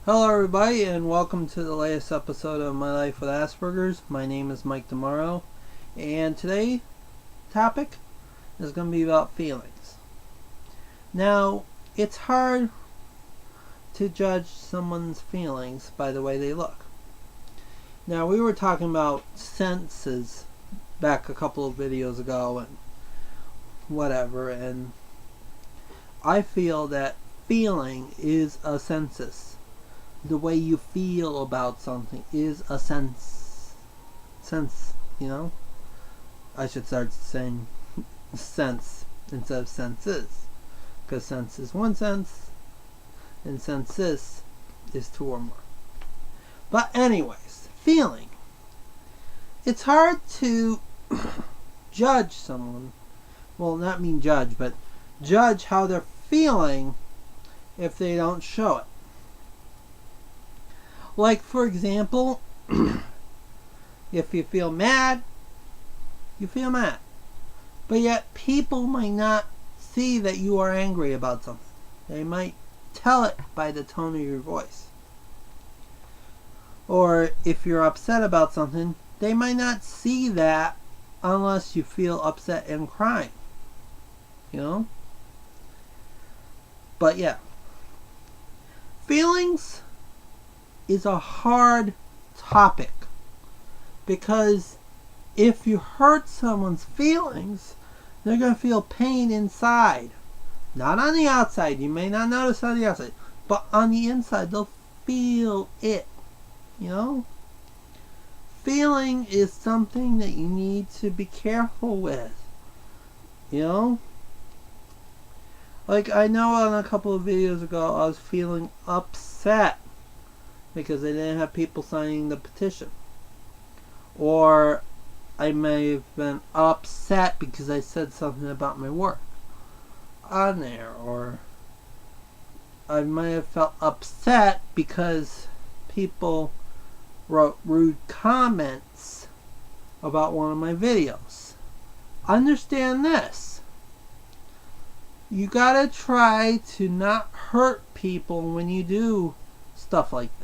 Hello everybody and welcome to the latest episode of My Life with Asperger's. My name is Mike Demaro and today's topic is going to be about feelings. Now, it's hard to judge someone's feelings by the way they look. Now, we were talking about senses back a couple of videos ago and whatever, and I feel that feeling is a sensus. The way you feel about something is a sense, you know? I should start saying sense instead of senses, because sense is one sense and sensus is two or more. But anyways, feeling. It's hard to judge someone, well, not mean judge, but judge how they're feeling if they don't show it. Like, for example, if you feel mad, you feel mad. But yet, people might not see that you are angry about something. They might tell it by the tone of your voice. Or if you're upset about something, they might not see that unless you feel upset and crying. You know? But yeah. Feelings is a hard topic, because if you hurt someone's feelings, they're going to feel pain inside. Not on the outside. You may not notice on the outside, but on the inside they'll feel it. You know? Feeling is something that you need to be careful with. You know? Like, I know on a couple of videos ago I was feeling upset because they didn't have people signing the petition. Or I may have been upset because I said something about my work on there. Or I might have felt upset because people wrote rude comments about one of my videos. Understand this. You gotta try to not hurt people when you do stuff like this.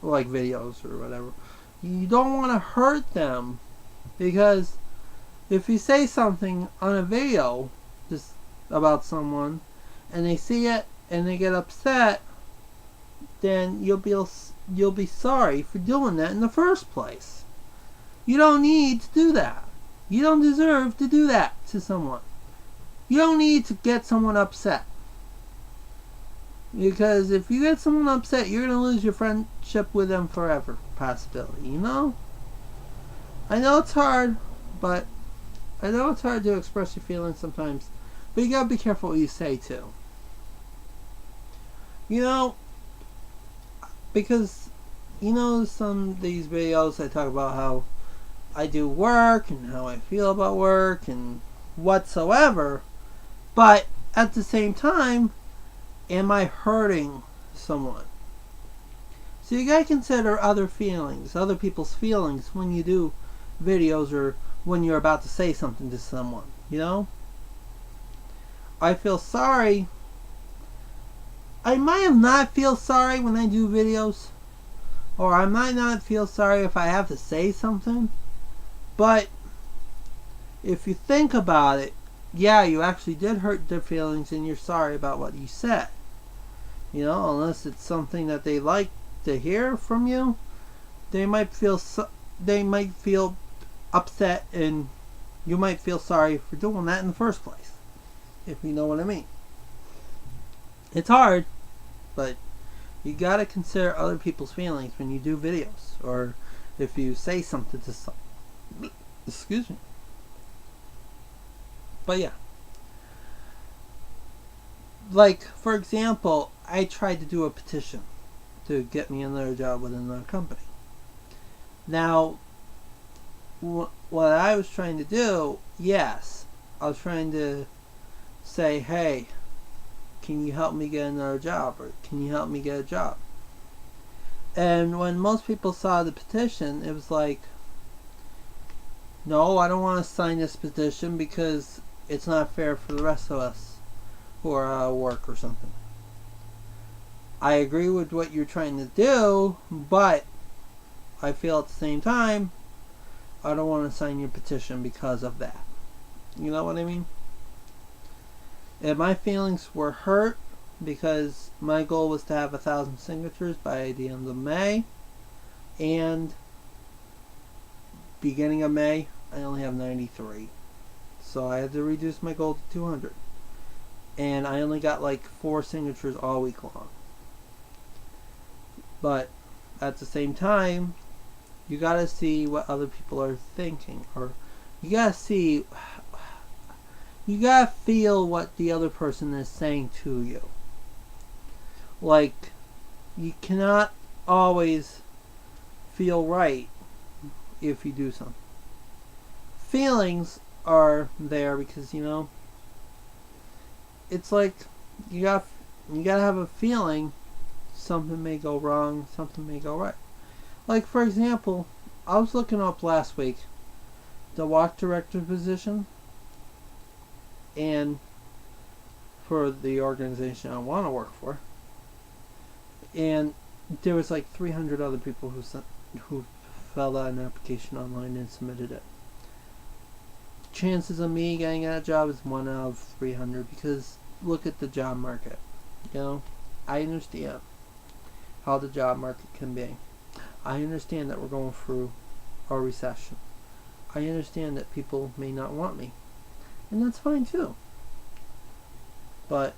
Like videos or whatever. You don't want to hurt them, because if you say something on a video just about someone and they see it and they get upset, then you'll be sorry for doing that in the first place. You don't need to do that. You don't deserve to do that to someone. You don't need to get someone upset. Because if you get someone upset, you're going to lose your friendship with them forever. Possibility, you know? I know it's hard, but I know it's hard to express your feelings sometimes. But you got to be careful what you say too. You know, because, you know, some of these videos I talk about how I do work and how I feel about work and whatsoever. But at the same time, am I hurting someone? So you gotta consider other feelings, other people's feelings when you do videos or when you're about to say something to someone, you know? I feel sorry. I might have not feel sorry when I do videos, or I might not feel sorry if I have to say something, but if you think about it, yeah, you actually did hurt their feelings and you're sorry about what you said. You know, unless it's something that they like to hear from you, they might feel upset, and you might feel sorry for doing that in the first place, if you know what I mean. It's hard, but you gotta consider other people's feelings when you do videos, or if you say something to someone. Excuse me. But yeah. Like, for example, I tried to do a petition to get me another job with another company. Now, what I was trying to do, yes, I was trying to say, hey, can you help me get another job? Or can you help me get a job? And when most people saw the petition, it was like, no, I don't want to sign this petition because it's not fair for the rest of us who are out of work or something. I agree with what you're trying to do, but I feel at the same time I don't want to sign your petition because of that. You know what I mean? If my feelings were hurt because my goal was to have 1,000 signatures by the end of May, and beginning of May, I only have 93. So I had to reduce my goal to 200. And I only got like 4 signatures all week long. But at the same time, you gotta see what other people are thinking. Or you gotta see, you gotta feel what the other person is saying to you. Like, you cannot always feel right if you do something. Feelings are there because, you know, it's like you gotta have a feeling something may go wrong, something may go right. Like, for example, I was looking up last week the walk director position, and for the organization I want to work for, and there was like 300 other people who filled out an application online and submitted it. Chances of me getting that job is 1 out of 300 because look at the job market. You know, I understand how the job market can be. I understand that we're going through a recession. I understand that people may not want me, and that's fine too. But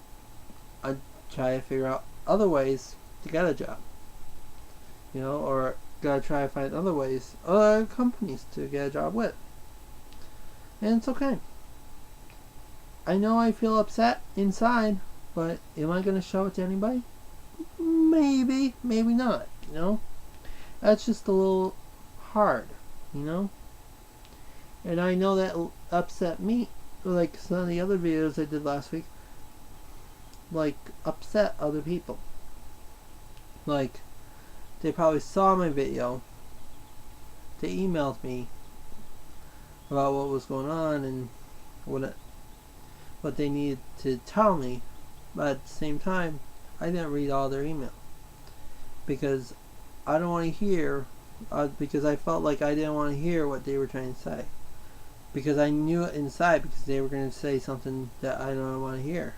I try to figure out other ways to get a job. You know, or gotta try to find other ways, other companies to get a job with. And it's okay. I know I feel upset inside, but am I gonna show it to anybody? Maybe, maybe not, you know? That's just a little hard, you know? And I know that upset me, like some of the other videos I did last week, like, upset other people. Like, they probably saw my video, they emailed me about what was going on and what they needed to tell me, but at the same time, I didn't read all their email because I don't want to hear, because I felt like I didn't want to hear what they were trying to say, because I knew it inside because they were going to say something that I don't want to hear.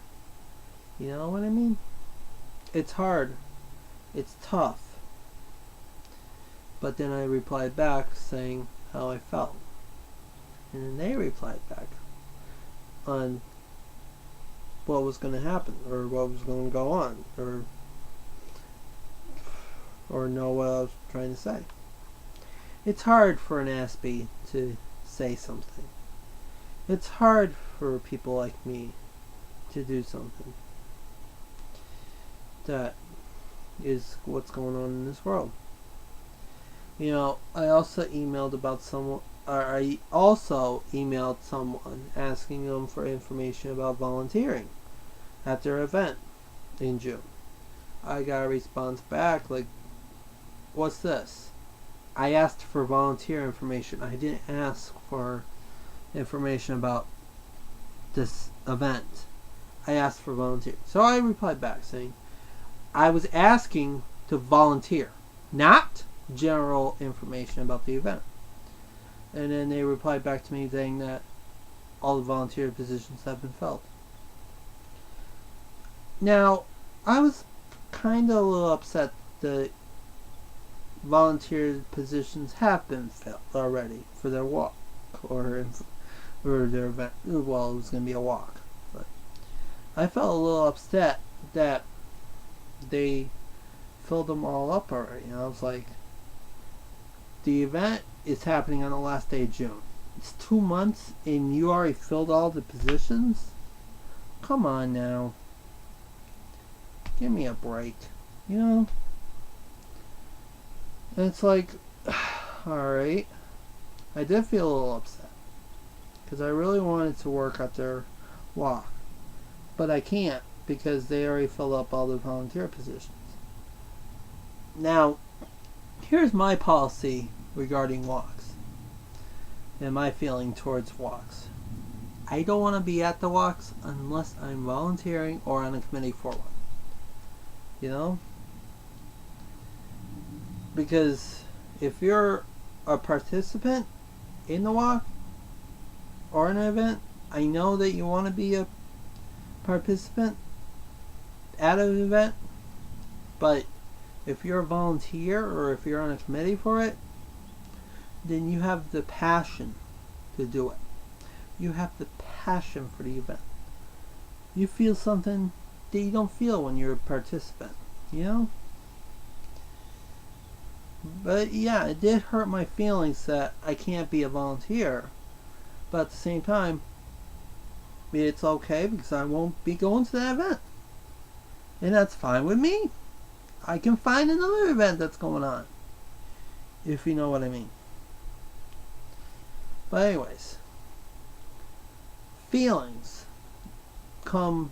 You know what I mean? It's hard. It's tough. But then I replied back saying how I felt. And then they replied back on what was going to happen or what was going to go on or know what I was trying to say. It's hard for an Aspie to say something. It's hard for people like me to do something. That is what's going on in this world. You know, I also emailed someone asking them for information about volunteering at their event in June. I got a response back like, what's this? I asked for volunteer information. I didn't ask for information about this event. I asked for volunteer. So I replied back saying, I was asking to volunteer, not general information about the event. And then they replied back to me saying that all the volunteer positions have been filled. Now, I was kind of a little upset that volunteer positions have been filled already for their walk or their event. Well, it was going to be a walk. But I felt a little upset that they filled them all up already. And I was like, the event is happening on the last day of June. It's 2 months and you already filled all the positions? Come on now. Give me a break. You know? And it's like, alright. I did feel a little upset. Because I really wanted to work at their walk. But I can't because they already filled up all the volunteer positions. Now, here's my policy regarding walks and my feeling towards walks. I don't want to be at the walks unless I'm volunteering or on a committee for one. You know? Because if you're a participant in the walk or an event, I know that you want to be a participant at an event, but if you're a volunteer or if you're on a committee for it, then you have the passion to do it. You have the passion for the event. You feel something that you don't feel when you're a participant, you know? But yeah, it did hurt my feelings that I can't be a volunteer. But at the same time, it's okay because I won't be going to that event. And that's fine with me. I can find another event that's going on. If you know what I mean. But anyways, feelings come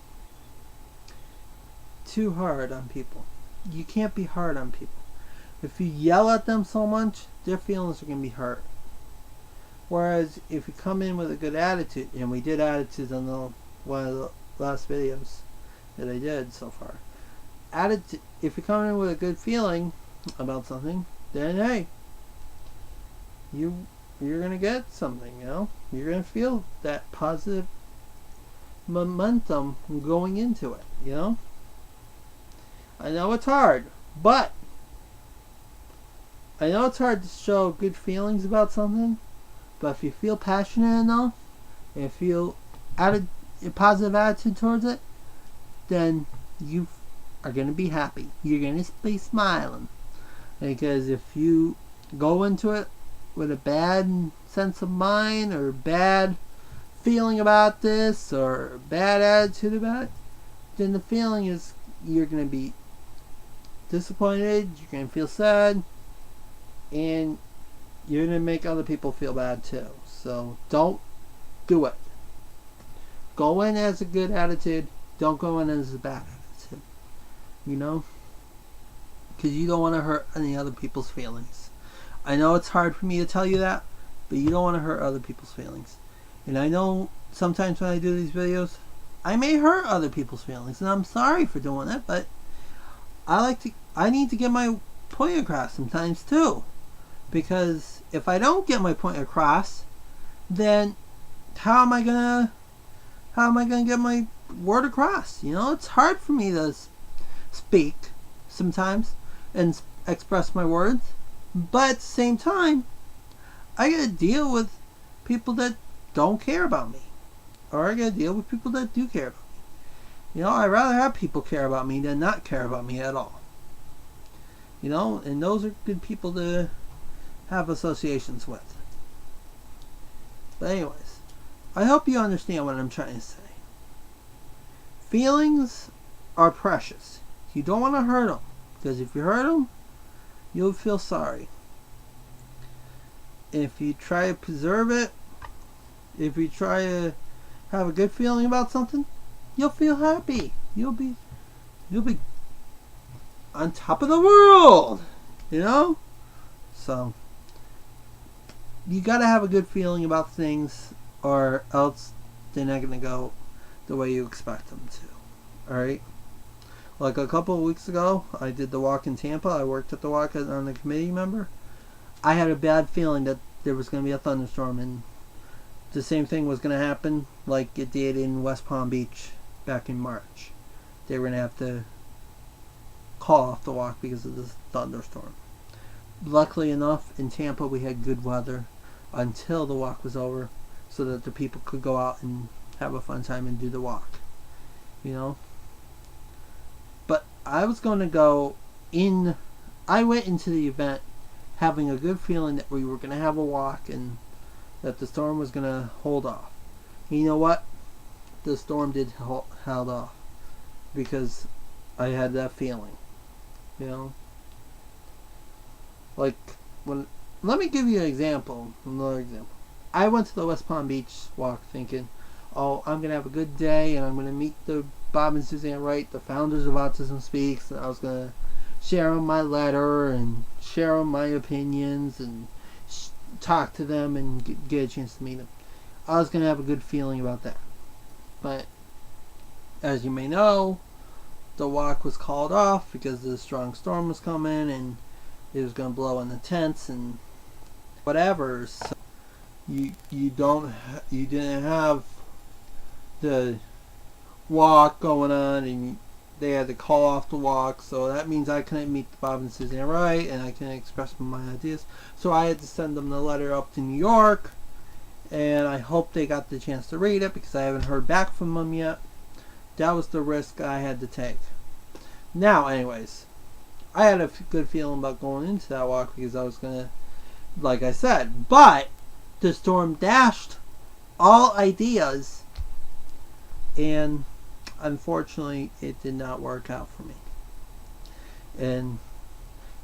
too hard on people. You can't be hard on people. If you yell at them so much, their feelings are going to be hurt. Whereas if you come in with a good attitude, and we did attitudes on one of the last videos that I did so far. If you come in with a good feeling about something, then hey, you're gonna get something, you know? You're gonna feel that positive momentum going into it, you know? I know it's hard, but I know it's hard to show good feelings about something, but if you feel passionate enough and feel a positive attitude towards it, then you are going to be happy. You're going to be smiling. Because if you go into it with a bad sense of mind or bad feeling about this or bad attitude about it, then the feeling is you're going to be disappointed, you're going to feel sad, and you're going to make other people feel bad too. So don't do it. Go in as a good attitude. Don't go in as a bad attitude. You know? Because you don't want to hurt any other people's feelings. I know it's hard for me to tell you that, but you don't want to hurt other people's feelings. And I know sometimes when I do these videos, I may hurt other people's feelings. And I'm sorry for doing it, but I need to get my point across sometimes too. Because if I don't get my point across, then how am I gonna get my word across? You know, it's hard for me to speak sometimes and express my words, but at the same time, I gotta deal with people that don't care about me, or I gotta deal with people that do care about me. You know, I'd rather have people care about me than not care about me at all. You know, and those are good people to have associations with. But anyways, I hope you understand what I'm trying to say. Feelings are precious. You don't want to hurt them, because if you hurt them, you'll feel sorry. If you try to preserve it, if you try to have a good feeling about something, you'll feel happy. You'll be on top of the world, you know? So you gotta have a good feeling about things, or else they're not gonna go the way you expect them to. Alright? Like a couple of weeks ago, I did the walk in Tampa. I worked at the walk as a committee member. I had a bad feeling that there was going to be a thunderstorm, and the same thing was going to happen like it did in West Palm Beach back in March. They were going to have to call off the walk because of this thunderstorm. Luckily enough, in Tampa we had good weather until the walk was over, so that the people could go out and have a fun time and do the walk. You know? But I was going to go in. I went into the event having a good feeling that we were going to have a walk and that the storm was going to hold off. You know what? The storm did held off because I had that feeling. You know? Like, let me give you an example. Another example. I went to the West Palm Beach walk thinking, oh, I'm going to have a good day and I'm going to meet the Bob and Suzanne Wright, the founders of Autism Speaks, and I was going to share them my letter and share them my opinions and talk to them and get a chance to meet them. I was going to have a good feeling about that. But as you may know, the walk was called off because the strong storm was coming, and it was going to blow in the tents and whatever. So you didn't have the walk going on, and they had to call off the walk, so that means I couldn't meet Bob and Suzanne Wright, and I couldn't express my ideas. So I had to send them the letter up to New York, and I hope they got the chance to read it because I haven't heard back from them yet. That was the risk I had to take. Now, anyways, I had a good feeling about going into that walk because I was gonna, like I said, but the storm dashed all ideas, and unfortunately it did not work out for me. And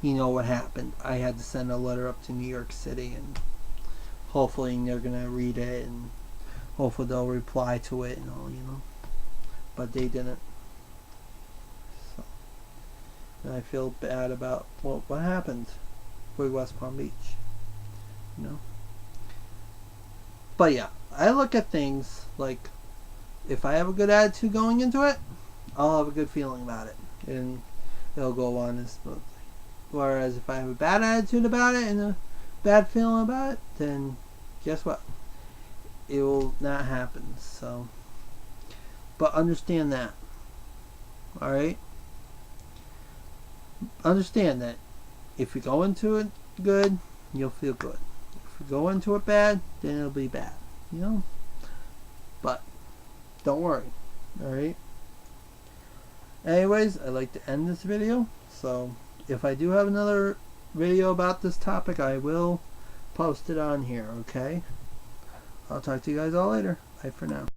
you know what happened. I had to send a letter up to New York City, and hopefully they're gonna read it, and hopefully they'll reply to it and all, but they didn't. So, and I feel bad about what happened with West Palm Beach, but yeah, I look at things like, if I have a good attitude going into it, I'll have a good feeling about it, and it'll go on as smoothly. Whereas if I have a bad attitude about it and a bad feeling about it, then guess what? It will not happen. So, but understand that. Alright? Understand that if you go into it good, you'll feel good. If you go into it bad, then it'll be bad. But don't worry. Alright? Anyways, I'd like to end this video. So if I do have another video about this topic, I will post it on here, okay? I'll talk to you guys all later. Bye for now.